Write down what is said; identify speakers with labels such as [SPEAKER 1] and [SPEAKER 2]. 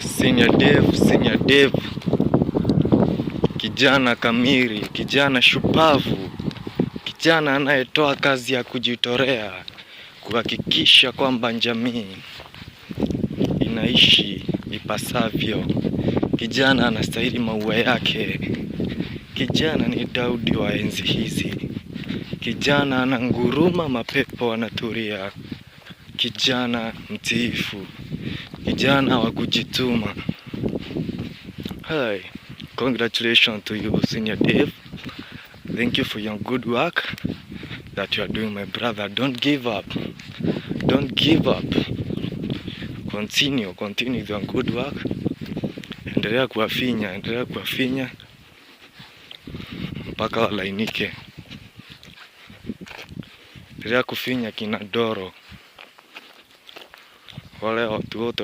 [SPEAKER 1] Senior Dev, kijana kamili, kijana shupavu, kijana anayetoa kazi ya kujitolea kuhakikisha kwamba jamii inaishi ipasavyo. Kijana anastahili maua yake. Kijana ni Daudi wa enzi hizi. Kijana ananguruma, mapepo wanatulia. Kijana mtiifu, kijana wa kujituma. Hi, congratulations to you, Senior Dev. Thank you for your good work that you are doing, my brother. Don't give up. Don't give up. Continue with your good work. Endelea kuwafinya mpaka walainike. Endelea kufinya kina Doro, wale watu wote